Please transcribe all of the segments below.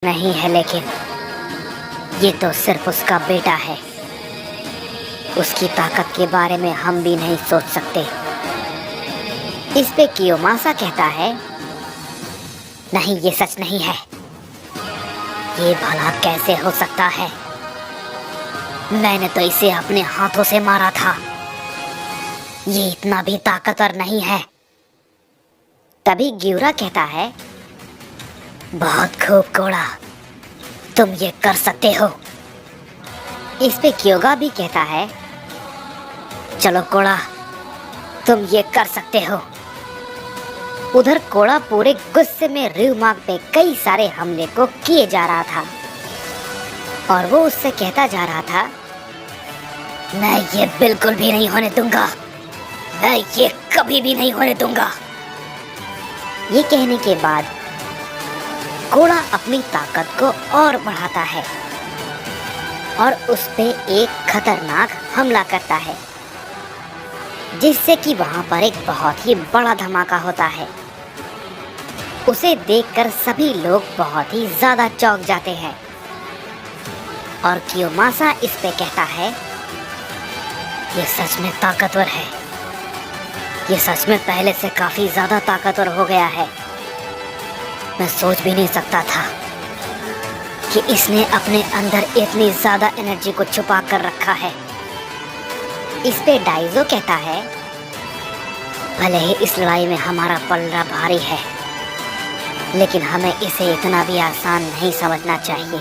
नहीं है, लेकिन ये तो सिर्फ उसका बेटा है। उसकी ताकत के बारे में हम भी नहीं सोच सकते। इस पे कियोमासा कहता है, नहीं, ये सच नहीं है। ये भला कैसे हो सकता है? मैंने तो इसे अपने हाथों से मारा था। ये इतना भी ताकतवर नहीं है। तभी ग्यूरा कहता है, बहुत खूब कोड़ा, तुम ये कर सकते हो। इस पे क्योगा भी कहता है, चलो कोड़ा, तुम ये कर सकते हो। उधर कोड़ा पूरे गुस्से में र्यूमाक पे कई सारे हमले को किए जा रहा था और वो उससे कहता जा रहा था, मैं ये बिल्कुल भी नहीं होने दूंगा, मैं ये कभी भी नहीं होने दूंगा। ये कहने के बाद कोड़ा अपनी ताकत को और बढ़ाता है और उस पे एक खतरनाक हमला करता है, जिससे कि वहां पर एक बहुत ही बड़ा धमाका होता है। उसे देखकर सभी लोग बहुत ही ज्यादा चौंक जाते हैं और कियोमासा इस पे कहता है, ये सच में ताकतवर है। ये सच में पहले से काफी ज्यादा ताकतवर हो गया है। मैं सोच भी नहीं सकता था कि इसने अपने अंदर इतनी ज्यादा एनर्जी को छुपा कर रखा है। इस पे डाइजो कहता है, भले ही इस लड़ाई में हमारा पलड़ा भारी है, लेकिन हमें इसे इतना भी आसान नहीं समझना चाहिए।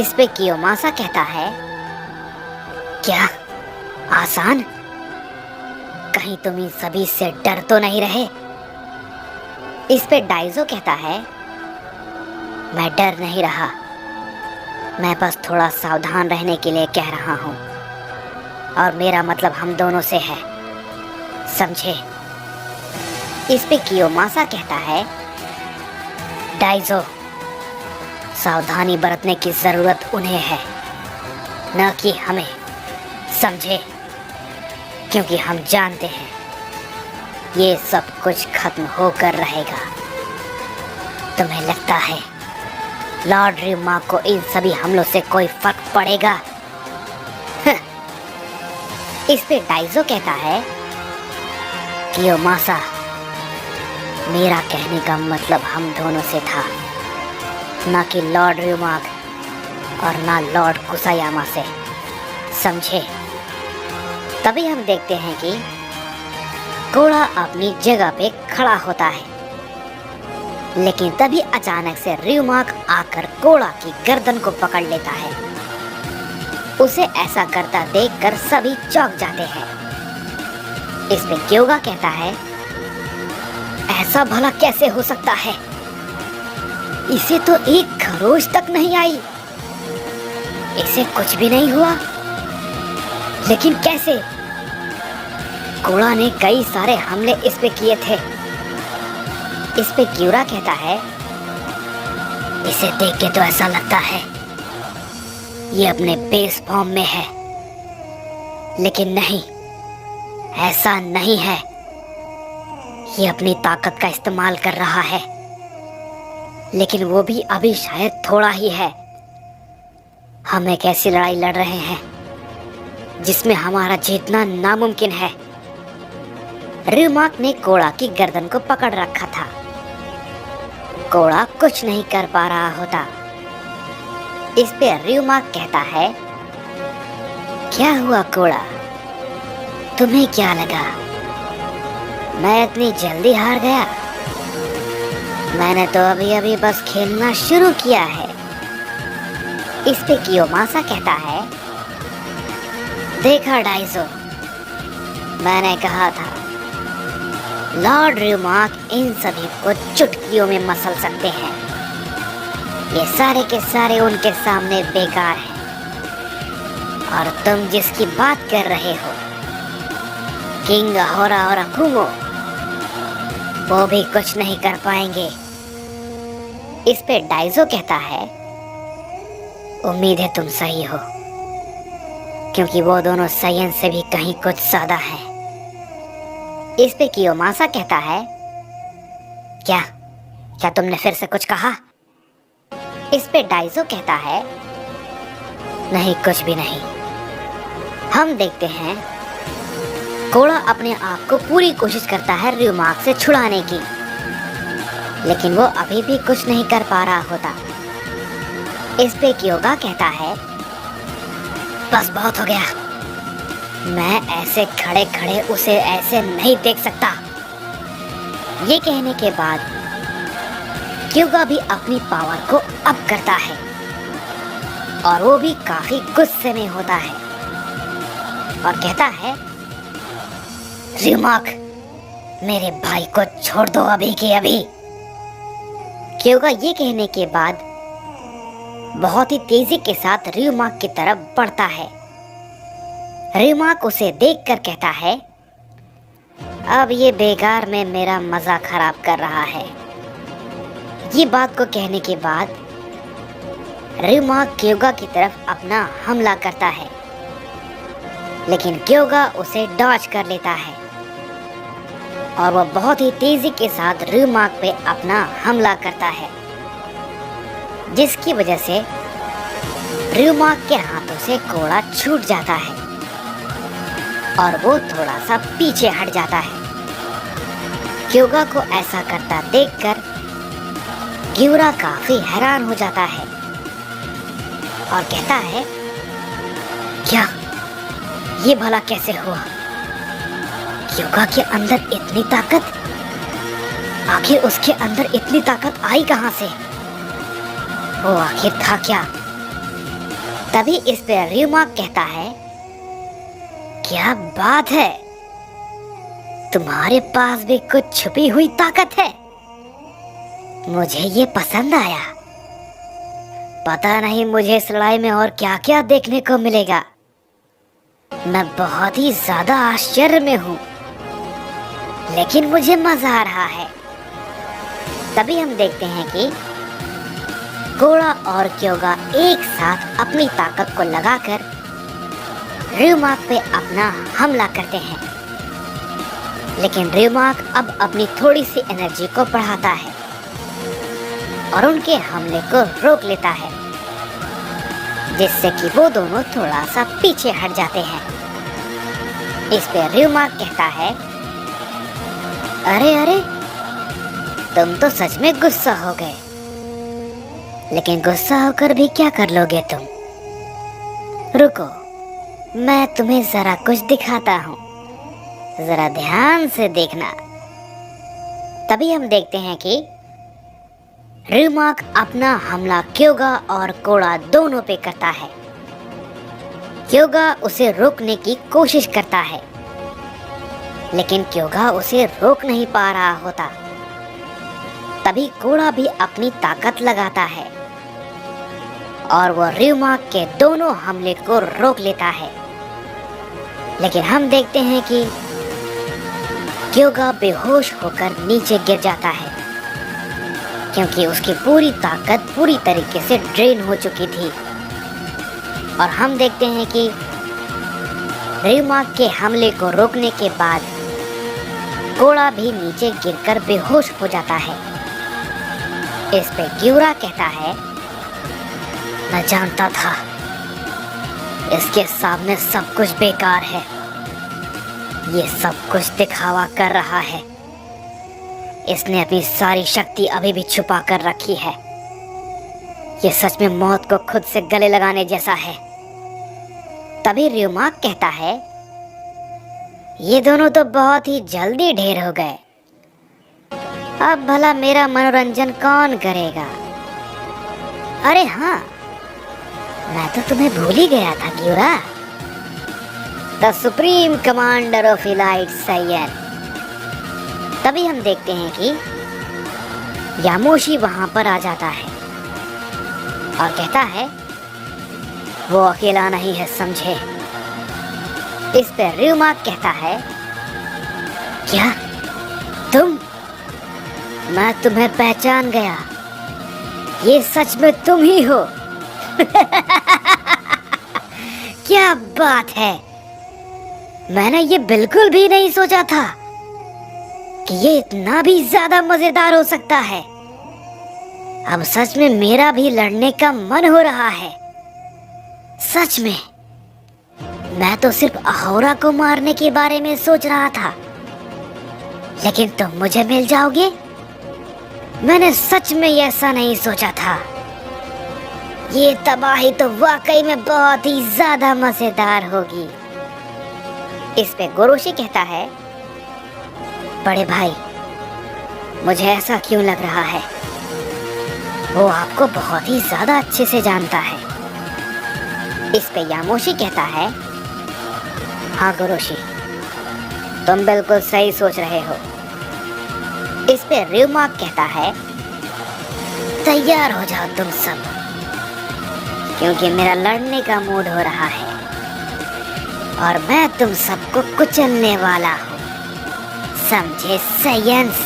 इस पे कियोमासा कहता है, क्या आसान? कहीं तुम इन सभी से डर तो नहीं रहे? इस पे डाइजो कहता है, मैं डर नहीं रहा, मैं बस थोड़ा सावधान रहने के लिए कह रहा हूँ और मेरा मतलब हम दोनों से है, समझे? इस पे कियोमासा कहता है, डाइजो, सावधानी बरतने की जरूरत उन्हें है, न कि हमें, समझे? क्योंकि हम जानते हैं ये सब कुछ खत्म होकर रहेगा। तुम्हें लगता है लॉर्ड र्यूमाक को इन सभी हमलों से कोई फर्क पड़ेगा? इस पे डाइजो कहता है, कियोमासा, मेरा कहने का मतलब हम दोनों से था, ना कि लॉर्ड र्यूमाक और ना लॉर्ड कुसायामा से, समझे? तभी हम देखते हैं कि कोड़ा अपनी जगह पे खड़ा होता है, लेकिन तभी अचानक से र्यूमाक आकर कोड़ा की गर्दन को पकड़ लेता है। उसे ऐसा करता देखकर सभी चौंक जाते हैं। इस पे क्योगा कहता है, ऐसा भला कैसे हो सकता है? इसे तो एक खरोच तक नहीं आई, इसे कुछ भी नहीं हुआ, लेकिन कैसे? कोड़ा ने कई सारे हमले इस पे किए थे। इस पे क्यूरा कहता है, इसे देख के तो ऐसा लगता है ये अपने बेस फॉर्म में है, लेकिन नहीं, ऐसा नहीं है। ये अपनी ताकत का इस्तेमाल कर रहा है, लेकिन वो भी अभी शायद थोड़ा ही है। हम एक ऐसी लड़ाई लड़ रहे हैं जिसमें हमारा जीतना नामुमकिन है। र्यूमाक ने कोड़ा की गर्दन को पकड़ रखा था। कोड़ा कुछ नहीं कर पा रहा होता। इस पे र्यूमाक कहता है, क्या हुआ कोड़ा? तुम्हें क्या लगा मैं इतनी जल्दी हार गया? मैंने तो अभी अभी बस खेलना शुरू किया है। इस पे कियोमासा कहता है, देखा डाइजो, मैंने कहा था लॉर्ड र्यूमाक इन सभी को चुटकियों में मसल सकते हैं। ये सारे के सारे उनके सामने बेकार हैं। और तुम जिसकी बात कर रहे हो, किंग अहोरा और अकुमो, वो भी कुछ नहीं कर पाएंगे। इस पे डाइजो कहता है, उम्मीद है तुम सही हो, क्योंकि वो दोनों साइयन से भी कहीं कुछ ज्यादा हैं। इस पे कियोमासा कहता है, क्या तुमने फिर से कुछ कहा? इस पे डाइजो कहता है, नहीं कुछ भी नहीं। हम देखते हैं कोड़ा अपने आप को पूरी कोशिश करता है रियोमार्क से छुड़ाने की, लेकिन वो अभी भी कुछ नहीं कर पा रहा होता। इस पे क्योगा कहता है, बस बहुत हो गया, मैं ऐसे खड़े खड़े उसे ऐसे नहीं देख सकता। ये कहने के बाद क्योगा भी अपनी पावर को अप करता है और वो भी काफी गुस्से में होता है और कहता है, रियोमार्क, मेरे भाई को छोड़ दो अभी के अभी। क्योगा ये कहने के बाद बहुत ही तेजी के साथ रियोमार्क की तरफ बढ़ता है। रियोमार्क उसे देखकर कहता है, अब ये बेकार में मेरा मजा खराब कर रहा है। ये बात को कहने के बाद रियोमार्क क्योगा की तरफ अपना हमला करता है, लेकिन क्योगा उसे डॉज कर लेता है और वह बहुत ही तेजी के साथ रियोमार्क पे अपना हमला करता है, जिसकी वजह से रियोमार्क के हाथों से कोड़ा छूट जाता है और वो थोड़ा सा पीछे हट जाता है। क्योगा को ऐसा करता देखकर क्यूरा काफी हैरान हो जाता है और कहता है, क्या ये भला कैसे हुआ? क्योगा के अंदर इतनी ताकत, आखिर उसके अंदर इतनी ताकत आई कहां से? वो आखिर था क्या? तभी इस पे रियोमार्क कहता है, क्या बात है, तुम्हारे पास भी कुछ छुपी हुई ताकत है, मुझे ये पसंद आया। पता नहीं मुझे इस लड़ाई में और क्या क्या देखने को मिलेगा। मैं बहुत ही ज्यादा आश्चर्य में हूँ, लेकिन मुझे मजा आ रहा है। तभी हम देखते हैं कि कोड़ा और क्योगा एक साथ अपनी ताकत को लगाकर रियोमार्क पे अपना हमला करते हैं, लेकिन रियोमार्क अब अपनी थोड़ी सी एनर्जी को बढ़ाता है और उनके हमले को रोक लेता है, जिससे कि वो दोनों थोड़ा सा पीछे हट जाते हैं। इस पे रियोमार्क कहता है, अरे अरे, तुम तो सच में गुस्सा हो गए, लेकिन गुस्सा होकर भी क्या कर लोगे तुम? रुको, मैं तुम्हें जरा कुछ दिखाता हूँ, जरा ध्यान से देखना। तभी हम देखते हैं कि रियोमार्क अपना हमला क्योगा और कोड़ा दोनों पे करता है। क्योगा उसे रोकने की कोशिश करता है, लेकिन क्योगा उसे रोक नहीं पा रहा होता। तभी कोड़ा भी अपनी ताकत लगाता है और वो रियोमार्क के दोनों हमले को रोक लेता है, लेकिन हम देखते हैं कि क्योगा बेहोश होकर नीचे गिर जाता है, क्योंकि उसकी पूरी ताकत पूरी तरीके से ड्रेन हो चुकी थी। और हम देखते हैं कि रियोमार्क के हमले को रोकने के बाद कोड़ा भी नीचे गिरकर बेहोश हो जाता है। इस पे क्यूरा कहता है, मैं जानता था इसके सामने सब कुछ बेकार है, ये सब कुछ दिखावा कर रहा है, इसने अपनी सारी शक्ति अभी भी छुपा कर रखी है, ये सच में मौत को खुद से गले लगाने जैसा है। तभी रियोमार्क कहता है, ये दोनों तो बहुत ही जल्दी ढेर हो गए, अब भला मेरा मनोरंजन कौन करेगा? अरे हाँ, मैं तो तुम्हें भूल ही गया था Kyura, the supreme commander of elite Saiyan. तभी हम देखते हैं कि यामोशी वहां पर आ जाता है और कहता है, वो अकेला नहीं है समझे। इस पर रियोमार्क कहता है, क्या तुम? मैं तुम्हें पहचान गया, ये सच में तुम ही हो। क्या बात है, मैंने ये बिल्कुल भी नहीं सोचा था कि ये इतना भी ज्यादा मजेदार हो सकता है। अब सच में मेरा भी लड़ने का मन हो रहा है। सच में मैं तो सिर्फ अहोरा को मारने के बारे में सोच रहा था, लेकिन तुम मुझे मिल जाओगे? मैंने सच में ऐसा नहीं सोचा था। ये तबाही तो वाकई में बहुत ही ज्यादा मजेदार होगी। इस पे गोरोशी कहता है, बड़े भाई मुझे ऐसा क्यों लग रहा है? वो आपको बहुत ही ज्यादा अच्छे से जानता है। इस पे यामोशी कहता है, हाँ गोरोशी, तुम बिल्कुल सही सोच रहे हो। इस पे र्यूमाक कहता है, तैयार हो जाओ तुम सब, क्योंकि मेरा लड़ने का मूड हो रहा है और मैं तुम सबको कुचलने वाला हूँ, समझे साइंस?